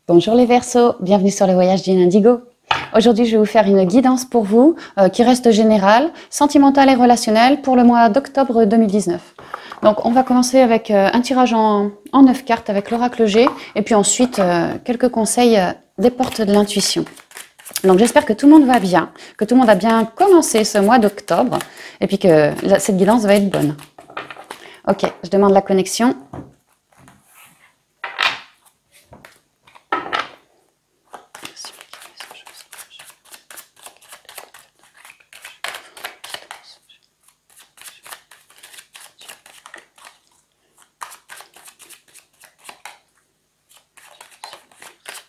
Bonjour les Verseaux, bienvenue sur le voyage d'une Indigo. Aujourd'hui, je vais vous faire une guidance pour vous qui reste générale, sentimentale et relationnelle pour le mois d'octobre 2019. Donc, on va commencer avec un tirage en 9 cartes avec l'oracle G et puis ensuite quelques conseils des portes de l'intuition. Donc, j'espère que tout le monde va bien, que tout le monde a bien commencé ce mois d'octobre et puis que cette guidance va être bonne. Ok, je demande la connexion.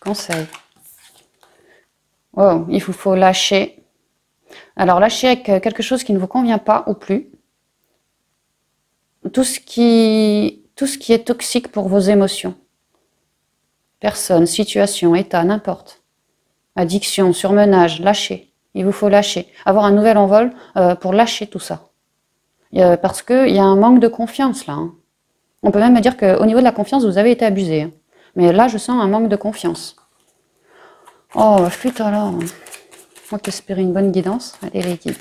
Conseil. Wow, il vous faut lâcher. Alors, lâcher avec quelque chose qui ne vous convient pas ou plus. Tout ce qui est toxique pour vos émotions. Personne, situation, état, n'importe. Addiction, surmenage, lâcher. Il vous faut lâcher. Avoir un nouvel envol pour lâcher tout ça. Parce qu'il y a un manque de confiance là. Hein. On peut même me dire qu'au niveau de la confiance, vous avez été abusé. Hein. Mais là, je sens un manque de confiance. Oh, flûte alors. Moi qui espérais une bonne guidance. Allez, les guides.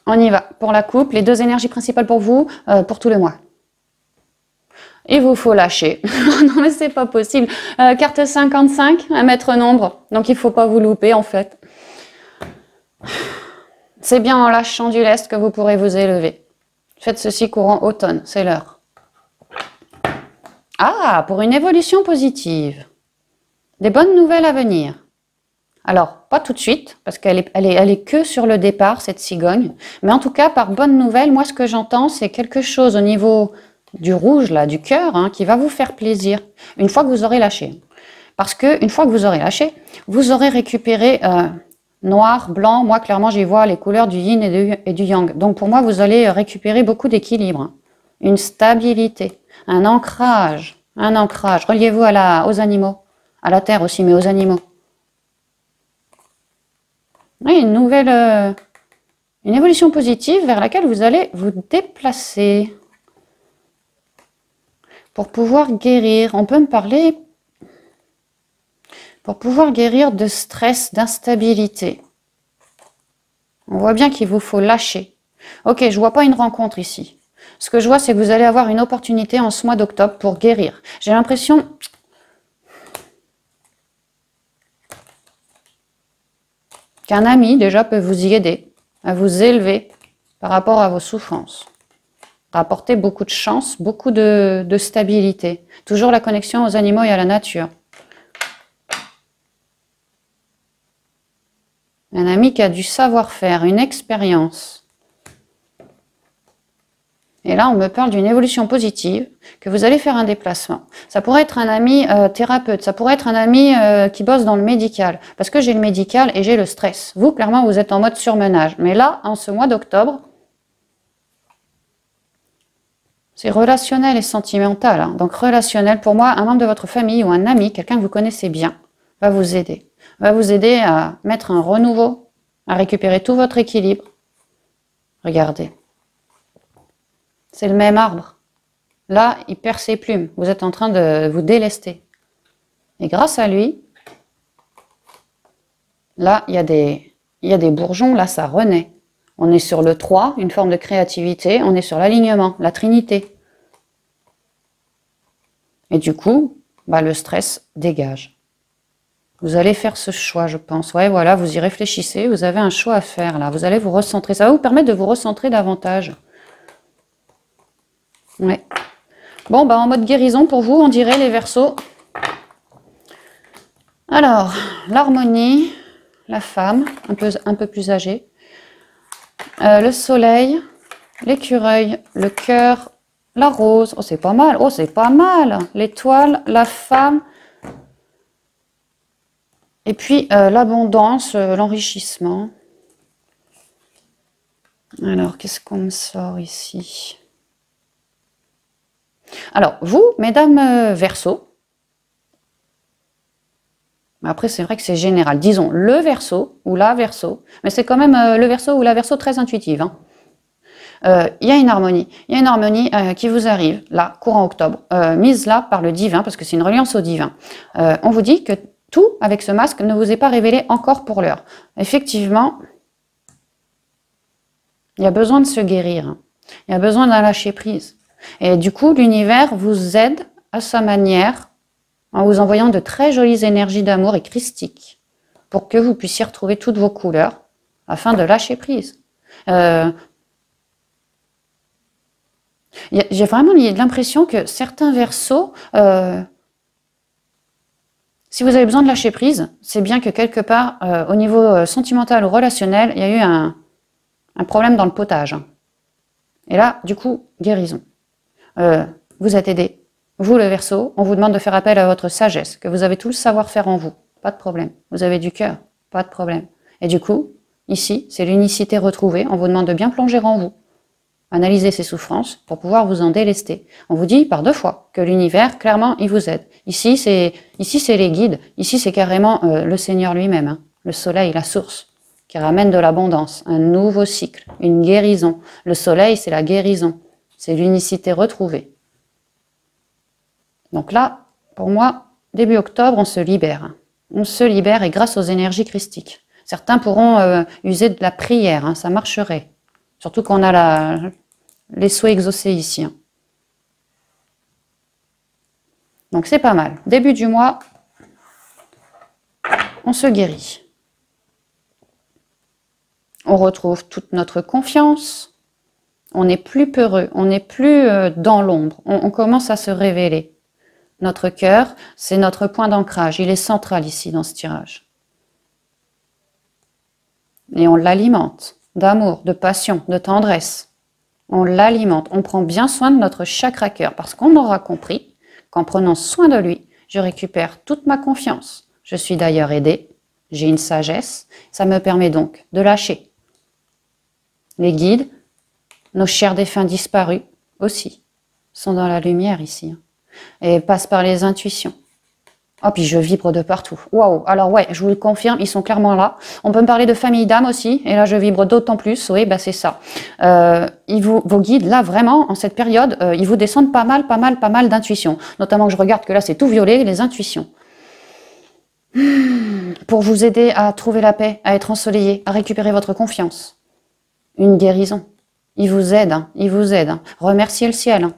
On y va. Pour la coupe, les deux énergies principales pour vous, pour tout le mois. Il vous faut lâcher. Non, mais c'est pas possible. Carte 55, un maître nombre. Donc, il faut pas vous louper, en fait. C'est bien en lâchant du lest que vous pourrez vous élever. Faites ceci courant automne, c'est l'heure. Ah, pour une évolution positive. Des bonnes nouvelles à venir. Alors, pas tout de suite, parce qu'elle est que sur le départ, cette cigogne. Mais en tout cas, par bonne nouvelle, moi, ce que j'entends, c'est quelque chose au niveau du rouge, là, du cœur, hein, qui va vous faire plaisir, une fois que vous aurez lâché. Parce que une fois que vous aurez lâché, vous aurez récupéré noir, blanc. Moi, clairement, j'y vois les couleurs du yin et du yang. Donc, pour moi, vous allez récupérer beaucoup d'équilibre, une stabilité, un ancrage. Reliez-vous aux animaux, à la terre aussi, mais aux animaux. Oui, une évolution positive vers laquelle vous allez vous déplacer pour pouvoir guérir. On peut me parler pour pouvoir guérir de stress, d'instabilité. On voit bien qu'il vous faut lâcher. Ok, je ne vois pas une rencontre ici. Ce que je vois, c'est que vous allez avoir une opportunité en ce mois d'octobre pour guérir. J'ai l'impression qu'un ami, déjà, peut vous y aider, à vous élever par rapport à vos souffrances. Apporter beaucoup de chance, beaucoup de stabilité. Toujours la connexion aux animaux et à la nature. Un ami qui a du savoir-faire, une expérience. Et là, on me parle d'une évolution positive, que vous allez faire un déplacement. Ça pourrait être un ami thérapeute, ça pourrait être un ami qui bosse dans le médical, parce que j'ai le médical et j'ai le stress. Vous, clairement, vous êtes en mode surmenage. Mais là, en ce mois d'octobre, c'est relationnel et sentimental. Hein. Donc, relationnel, pour moi, un membre de votre famille ou un ami, quelqu'un que vous connaissez bien, va vous aider. Va vous aider à mettre un renouveau, à récupérer tout votre équilibre. Regardez. C'est le même arbre. Là, il perd ses plumes. Vous êtes en train de vous délester. Et grâce à lui, là, il y a des bourgeons. Là, ça renaît. On est sur le 3, une forme de créativité. On est sur l'alignement, la trinité. Et du coup, le stress dégage. Vous allez faire ce choix, je pense. Ouais, voilà, vous y réfléchissez. Vous avez un choix à faire, là. Vous allez vous recentrer. Ça va vous permettre de vous recentrer davantage. Ouais. Bon, en mode guérison pour vous, on dirait les Verseaux. Alors, l'harmonie, la femme, un peu plus âgée, le soleil, l'écureuil, le cœur, la rose. Oh, c'est pas mal. Oh, c'est pas mal. L'étoile, la femme. Et puis, l'abondance, l'enrichissement. Alors, qu'est-ce qu'on me sort ici ? Alors, vous, mesdames Verseaux, après c'est vrai que c'est général, disons le Verseau ou la Verseau, mais c'est quand même le Verseau ou la Verseau très intuitive. Hein. il y a une harmonie. Il y a une harmonie qui vous arrive, là, courant octobre, mise là par le divin, parce que c'est une reliance au divin. On vous dit que tout, avec ce masque, ne vous est pas révélé encore pour l'heure. Effectivement, il y a besoin de se guérir. Il y a besoin d'un lâcher-prise. Et du coup, l'univers vous aide à sa manière, en vous envoyant de très jolies énergies d'amour et christiques, pour que vous puissiez retrouver toutes vos couleurs, afin de lâcher prise. J'ai vraiment l'impression que certains Verseaux, si vous avez besoin de lâcher prise, c'est bien que quelque part, au niveau sentimental ou relationnel, il y a eu un problème dans le potage. Et là, du coup, guérison. Vous êtes aidé. Vous, le Verseau, on vous demande de faire appel à votre sagesse, que vous avez tout le savoir-faire en vous. Pas de problème. Vous avez du cœur. Pas de problème. Et du coup, ici, c'est l'unicité retrouvée. On vous demande de bien plonger en vous. Analyser ces souffrances pour pouvoir vous en délester. On vous dit par 2 fois que l'univers, clairement, il vous aide. Ici, c'est les guides. Ici, c'est carrément le Seigneur lui-même, hein, le soleil, la source, qui ramène de l'abondance, un nouveau cycle, une guérison. Le soleil, c'est la guérison. C'est l'unicité retrouvée. Donc là, pour moi, début octobre, on se libère. On se libère et grâce aux énergies christiques. Certains pourront user de la prière, hein, ça marcherait. Surtout qu'on a les souhaits exaucés ici. Hein. Donc c'est pas mal. Début du mois, on se guérit. On retrouve toute notre confiance. On n'est plus peureux, on n'est plus dans l'ombre. On commence à se révéler. Notre cœur, c'est notre point d'ancrage. Il est central ici dans ce tirage. Et on l'alimente d'amour, de passion, de tendresse. On l'alimente. On prend bien soin de notre chakra cœur parce qu'on aura compris qu'en prenant soin de lui, je récupère toute ma confiance. Je suis d'ailleurs aidée. J'ai une sagesse. Ça me permet donc de lâcher. Les guides, nos chers défunts disparus aussi, sont dans la lumière ici. Et passent par les intuitions. Oh, puis je vibre de partout. Waouh! Alors ouais, je vous le confirme, ils sont clairement là. On peut me parler de famille d'âme aussi, et là je vibre d'autant plus. Oui, bah c'est ça. Vos guides, là vraiment, en cette période, ils vous descendent pas mal d'intuitions. Notamment que je regarde que là c'est tout violet, les intuitions. Pour vous aider à trouver la paix, à être ensoleillé, à récupérer votre confiance. Une guérison. Ils vous aident, hein, ils vous aident. Hein. Remerciez le ciel. Hein.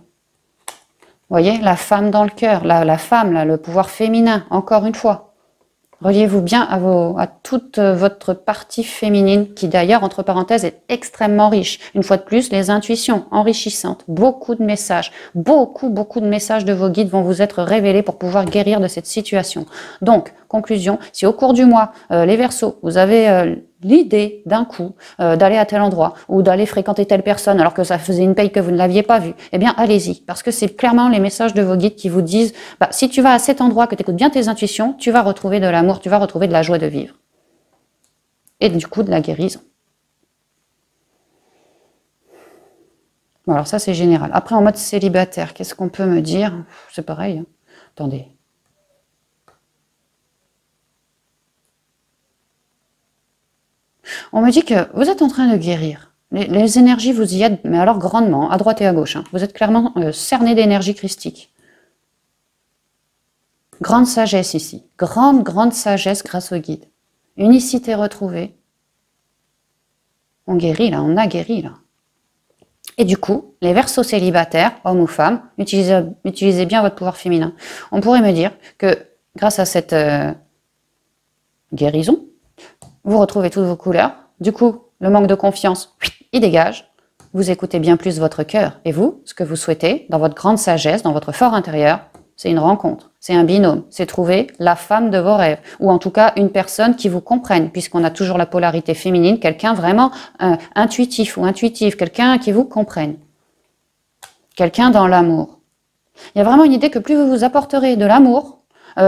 Vous voyez, la femme dans le cœur, la femme, là, le pouvoir féminin, encore une fois. Reliez-vous bien à toute votre partie féminine, qui d'ailleurs, entre parenthèses, est extrêmement riche. Une fois de plus, les intuitions enrichissantes, beaucoup de messages, beaucoup de messages de vos guides vont vous être révélés pour pouvoir guérir de cette situation. Donc, conclusion, si au cours du mois, les Verseaux, vous avez l'idée d'un coup d'aller à tel endroit ou d'aller fréquenter telle personne alors que ça faisait une paye que vous ne l'aviez pas vue, eh bien allez-y, parce que c'est clairement les messages de vos guides qui vous disent bah, si tu vas à cet endroit, que tu écoutes bien tes intuitions, tu vas retrouver de l'amour, tu vas retrouver de la joie de vivre. Et du coup de la guérison. Bon, alors ça c'est général. Après en mode célibataire, qu'est-ce qu'on peut me dire? C'est pareil. Hein. Attendez. On me dit que vous êtes en train de guérir. Les énergies vous y aident, mais alors grandement, à droite et à gauche. Hein. Vous êtes clairement cerné d'énergie christique. Grande sagesse ici. Grande sagesse grâce au guide. Unicité retrouvée. On guérit là, on a guéri là. Et du coup, les Verseaux célibataires, hommes ou femmes, utilisez bien votre pouvoir féminin. On pourrait me dire que grâce à cette guérison, vous retrouvez toutes vos couleurs. Du coup, le manque de confiance, il dégage. Vous écoutez bien plus votre cœur. Et vous, ce que vous souhaitez, dans votre grande sagesse, dans votre fort intérieur, c'est une rencontre, c'est un binôme, c'est trouver la femme de vos rêves. Ou en tout cas, une personne qui vous comprenne, puisqu'on a toujours la polarité féminine, quelqu'un vraiment intuitif ou intuitive, quelqu'un qui vous comprenne. Quelqu'un dans l'amour. Il y a vraiment une idée que plus vous vous apporterez de l'amour,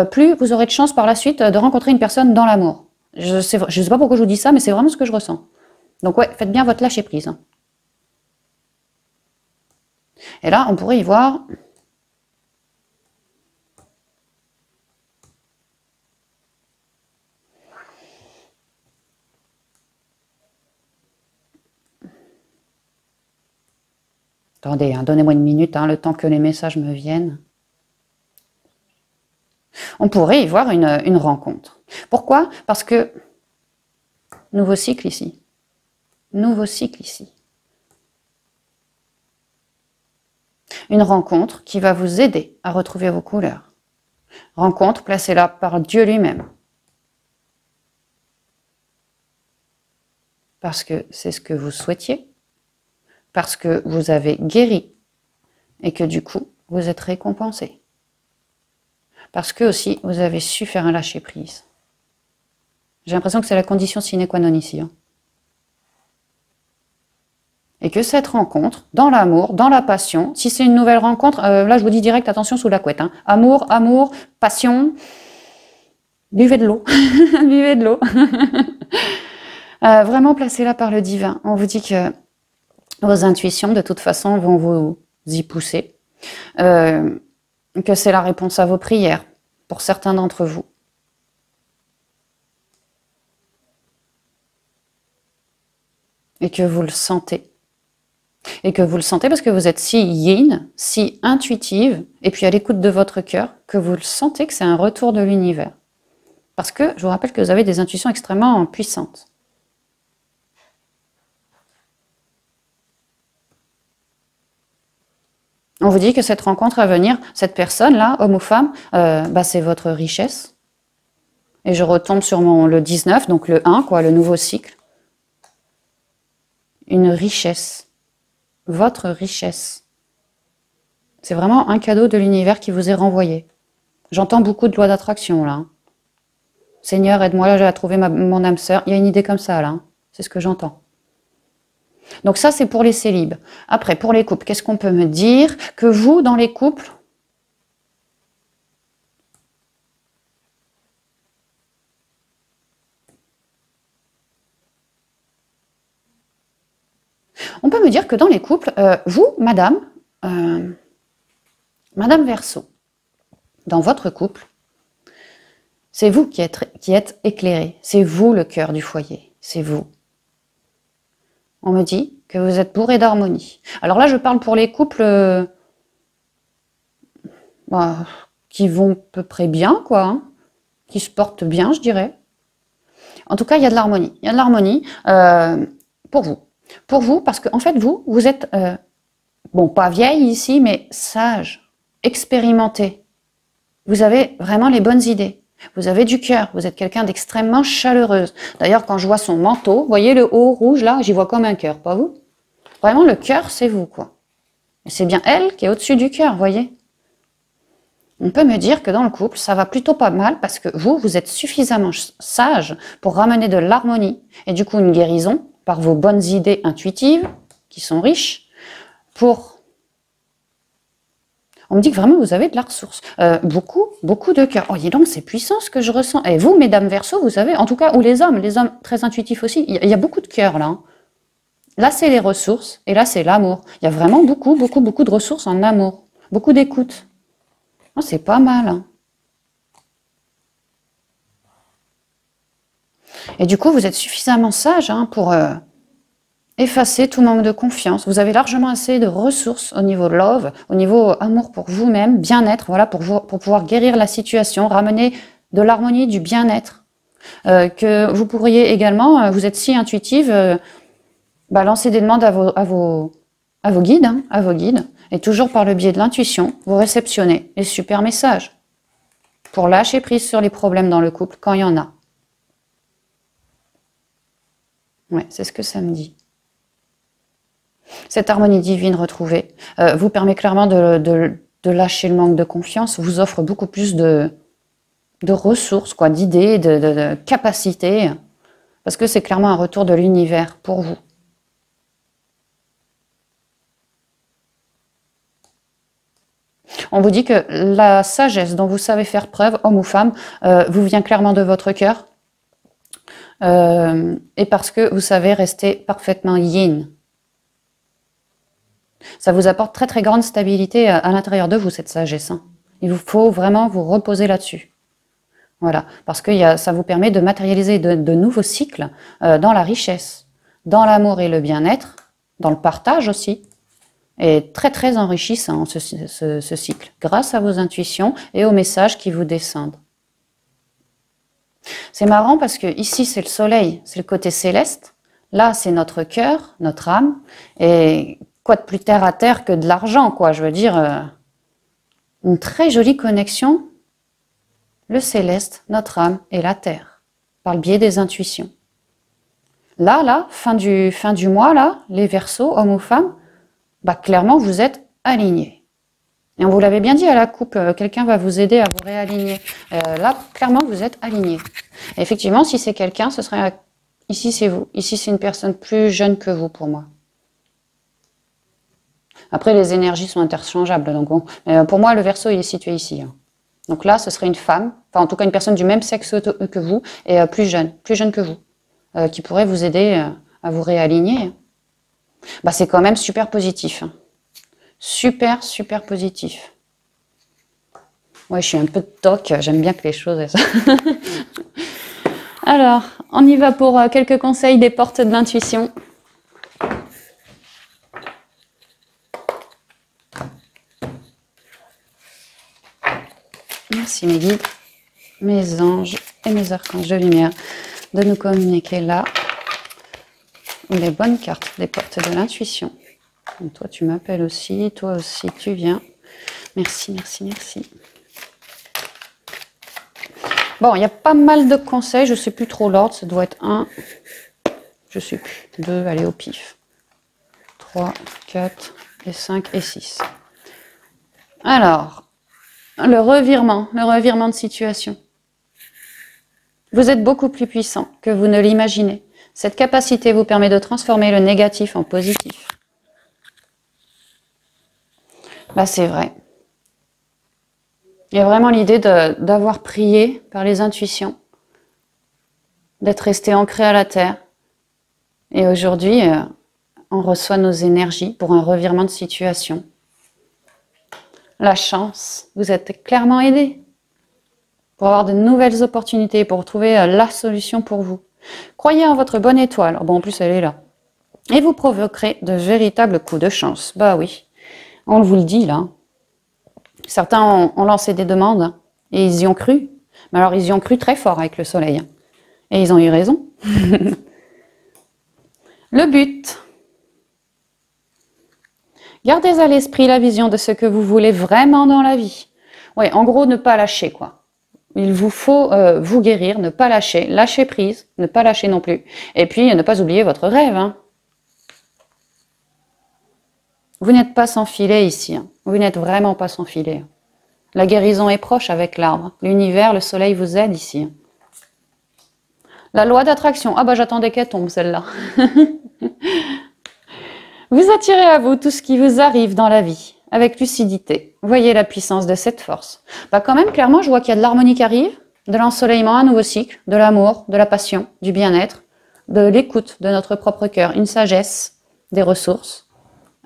plus vous aurez de chance par la suite de rencontrer une personne dans l'amour. Je ne sais pas pourquoi je vous dis ça, mais c'est vraiment ce que je ressens. Donc ouais, faites bien votre lâcher prise. Hein. Et là, on pourrait y voir Attendez, hein, donnez-moi une minute, hein, le temps que les messages me viennent. On pourrait y voir une rencontre. Pourquoi? Parce que, nouveau cycle ici. Nouveau cycle ici. Une rencontre qui va vous aider à retrouver vos couleurs. Rencontre placée là par Dieu lui-même. Parce que c'est ce que vous souhaitiez. Parce que vous avez guéri. Et que du coup, vous êtes récompensé. Parce que aussi, vous avez su faire un lâcher-prise. J'ai l'impression que c'est la condition sine qua non ici. Hein. Et que cette rencontre, dans l'amour, dans la passion, si c'est une nouvelle rencontre, là je vous dis direct, attention sous la couette. Hein. Amour, amour, passion, buvez de l'eau. Buvez de l'eau. Vraiment placé là par le divin. On vous dit que vos intuitions, de toute façon, vont vous y pousser. Que c'est la réponse à vos prières, pour certains d'entre vous. Et que vous le sentez. Et que vous le sentez parce que vous êtes si yin, si intuitive, et puis à l'écoute de votre cœur, que vous le sentez que c'est un retour de l'univers. Parce que je vous rappelle que vous avez des intuitions extrêmement puissantes. On vous dit que cette rencontre à venir, cette personne-là, homme ou femme, c'est votre richesse. Et je retombe sur le 19, donc le 1, quoi, le nouveau cycle. Une richesse. Votre richesse. C'est vraiment un cadeau de l'univers qui vous est renvoyé. J'entends beaucoup de lois d'attraction, là. Seigneur, aide-moi à trouver mon âme sœur. Il y a une idée comme ça, là. C'est ce que j'entends. Donc ça, c'est pour les célibes. Après, pour les couples, qu'est-ce qu'on peut me dire? Que vous, dans les couples, on peut me dire que dans les couples, vous, madame, madame Verseau, dans votre couple, c'est vous qui êtes éclairé. C'est vous le cœur du foyer. C'est vous. On me dit que vous êtes bourré d'harmonie. Alors là, je parle pour les couples qui vont à peu près bien, quoi. Hein, qui se portent bien, je dirais. En tout cas, il y a de l'harmonie. Il y a de l'harmonie pour vous. Pour vous, parce qu'en fait, vous êtes, pas vieille ici, mais sage, expérimenté. Vous avez vraiment les bonnes idées. Vous avez du cœur, vous êtes quelqu'un d'extrêmement chaleureuse. D'ailleurs, quand je vois son manteau, vous voyez le haut rouge là, j'y vois comme un cœur, pas vous? Vraiment, le cœur, c'est vous, quoi. Et c'est bien elle qui est au-dessus du cœur, voyez? On peut me dire que dans le couple, ça va plutôt pas mal parce que vous êtes suffisamment sage pour ramener de l'harmonie et du coup une guérison par vos bonnes idées intuitives, qui sont riches, pour... On me dit que vraiment, vous avez de la ressource. Beaucoup de cœur. Oh, dis donc, c'est puissant ce que je ressens. Et vous, mesdames Verseau, vous savez, en tout cas, ou les hommes très intuitifs aussi, il y a beaucoup de cœur là. Hein. Là, c'est les ressources, et là, c'est l'amour. Il y a vraiment beaucoup de ressources en amour. Beaucoup d'écoute. Oh, c'est pas mal. Hein. Et du coup, vous êtes suffisamment sage pour effacer tout manque de confiance. Vous avez largement assez de ressources au niveau love, au niveau amour pour vous-même, bien-être, voilà, pour pouvoir guérir la situation, ramener de l'harmonie, du bien-être. Que vous pourriez également, vous êtes si intuitive, lancer des demandes à vos guides, hein, à vos guides, et toujours par le biais de l'intuition, vous réceptionnez les super messages pour lâcher prise sur les problèmes dans le couple quand il y en a. Ouais, c'est ce que ça me dit. Cette harmonie divine retrouvée vous permet clairement de lâcher le manque de confiance, vous offre beaucoup plus de ressources, quoi, d'idées, de capacités, parce que c'est clairement un retour de l'univers pour vous. On vous dit que la sagesse dont vous savez faire preuve, homme ou femme, vous vient clairement de votre cœur, et parce que vous savez rester parfaitement yin. Ça vous apporte très très grande stabilité à l'intérieur de vous, cette sagesse. Hein. Il vous faut vraiment vous reposer là-dessus. Voilà, parce que ça vous permet de matérialiser de nouveaux cycles dans la richesse, dans l'amour et le bien-être, dans le partage aussi, est très très enrichissant, ce cycle, grâce à vos intuitions et aux messages qui vous descendent. C'est marrant parce que ici c'est le soleil, c'est le côté céleste. Là c'est notre cœur, notre âme. Et quoi de plus terre à terre que de l'argent, quoi. Je veux dire, une très jolie connexion, le céleste, notre âme et la terre, par le biais des intuitions. Là, fin du mois, là, les Verseaux, hommes ou femmes, bah clairement vous êtes alignés. Et on vous l'avait bien dit à la coupe, quelqu'un va vous aider à vous réaligner. Là, clairement, vous êtes alignés. Et effectivement, si c'est quelqu'un, ce serait... Ici, c'est vous. Ici, c'est une personne plus jeune que vous, pour moi. Après, les énergies sont interchangeables. Donc bon. Pour moi, le Verseau, il est situé ici. Hein. Donc là, ce serait une femme, enfin en tout cas une personne du même sexe que vous, et plus jeune que vous, qui pourrait vous aider à vous réaligner. Bah, c'est quand même super positif. Hein. Super, super positif. Ouais, je suis un peu toc, j'aime bien que les choses... Alors, on y va pour quelques conseils des portes de l'intuition. Merci mes guides, mes anges et mes archanges de lumière de nous communiquer là les bonnes cartes des portes de l'intuition. Toi, tu m'appelles aussi, toi aussi, tu viens. Merci, merci, merci. Bon, il y a pas mal de conseils, je ne sais plus trop l'ordre, ça doit être 1, je ne sais plus, 2, allez au pif. 3, 4, et 5 et 6. Alors, le revirement de situation. Vous êtes beaucoup plus puissant que vous ne l'imaginez. Cette capacité vous permet de transformer le négatif en positif. Bah, c'est vrai. Il y a vraiment l'idée d'avoir prié par les intuitions, d'être resté ancré à la terre. Et aujourd'hui, on reçoit nos énergies pour un revirement de situation. La chance, vous êtes clairement aidé pour avoir de nouvelles opportunités, pour trouver la solution pour vous. Croyez en votre bonne étoile. Bon, en plus, elle est là. Et vous provoquerez de véritables coups de chance. Bah oui, on vous le dit là. Certains ont lancé des demandes et ils y ont cru. Mais alors, ils y ont cru très fort avec le soleil. Et ils ont eu raison. Le but. Gardez à l'esprit la vision de ce que vous voulez vraiment dans la vie. Ouais, en gros, ne pas lâcher, quoi. Il vous faut vous guérir, ne pas lâcher, lâcher prise, ne pas lâcher non plus. Et puis, ne pas oublier votre rêve. Hein. Vous n'êtes pas sans filet ici. Hein. Vous n'êtes vraiment pas sans filet. La guérison est proche avec l'arbre. L'univers, le soleil vous aide ici. Hein. La loi d'attraction. Ah bah j'attendais qu'elle tombe celle-là. Vous attirez à vous tout ce qui vous arrive dans la vie, avec lucidité. Voyez la puissance de cette force. Bah quand même, clairement, je vois qu'il y a de l'harmonie qui arrive, de l'ensoleillement, un nouveau cycle, de l'amour, de la passion, du bien-être, de l'écoute de notre propre cœur, une sagesse, des ressources,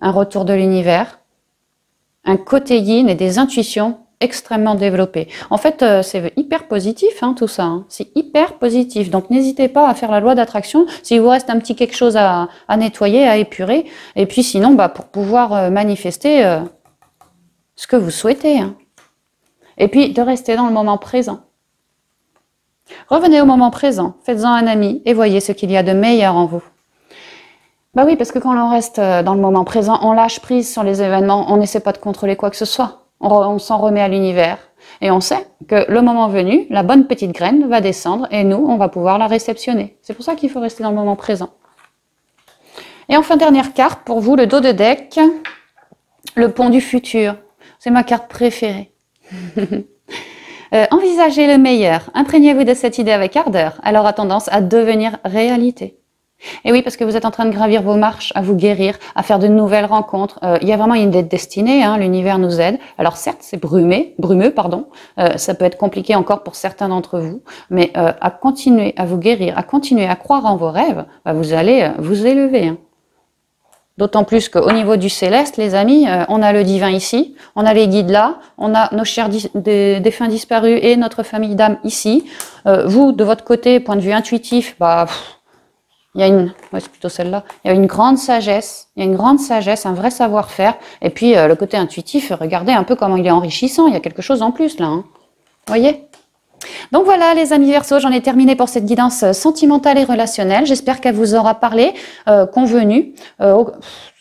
un retour de l'univers, un côté yin et des intuitions extrêmement développées. En fait, c'est hyper positif hein, tout ça, hein. C'est hyper positif. Donc n'hésitez pas à faire la loi d'attraction s'il vous reste un petit quelque chose à nettoyer, à épurer. Et puis sinon, bah, pour pouvoir manifester ce que vous souhaitez. Hein. Et puis de rester dans le moment présent. Revenez au moment présent, faites-en un ami et voyez ce qu'il y a de meilleur en vous. Bah oui, parce que quand on reste dans le moment présent, on lâche prise sur les événements, on n'essaie pas de contrôler quoi que ce soit. On s'en remet à l'univers et on sait que le moment venu, la bonne petite graine va descendre et nous, on va pouvoir la réceptionner. C'est pour ça qu'il faut rester dans le moment présent. Et enfin, dernière carte pour vous, le dos de deck, le pont du futur. C'est ma carte préférée. Envisagez le meilleur, imprégnez-vous de cette idée avec ardeur, elle aura tendance à devenir réalité. Et oui, parce que vous êtes en train de gravir vos marches, à vous guérir, à faire de nouvelles rencontres. Il y a vraiment une destinée, hein, l'univers nous aide. Alors certes, c'est brumeux, pardon. Ça peut être compliqué encore pour certains d'entre vous, mais à continuer à vous guérir, à continuer à croire en vos rêves, bah, vous allez vous élever. Hein. D'autant plus qu'au niveau du céleste, les amis, on a le divin ici, on a les guides là, on a nos chers défunts disparus et notre famille d'âmes ici. Vous, de votre côté, point de vue intuitif, bah... Il y a une, ouais, c'est plutôt celle-là. Il y a une grande sagesse. Il y a une grande sagesse, un vrai savoir-faire. Et puis le côté intuitif, regardez un peu comment il est enrichissant. Il y a quelque chose en plus là. Hein. Vous voyez? Donc voilà les amis Verseaux, j'en ai terminé pour cette guidance sentimentale et relationnelle. J'espère qu'elle vous aura parlé, convenu.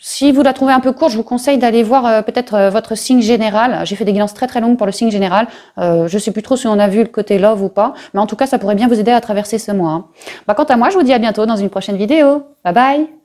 Si vous la trouvez un peu courte, je vous conseille d'aller voir peut-être votre signe général. J'ai fait des guidances très très longues pour le signe général. Je ne sais plus trop si on a vu le côté love ou pas, mais en tout cas ça pourrait bien vous aider à traverser ce mois. Hein. Quant à moi, je vous dis à bientôt dans une prochaine vidéo. Bye bye!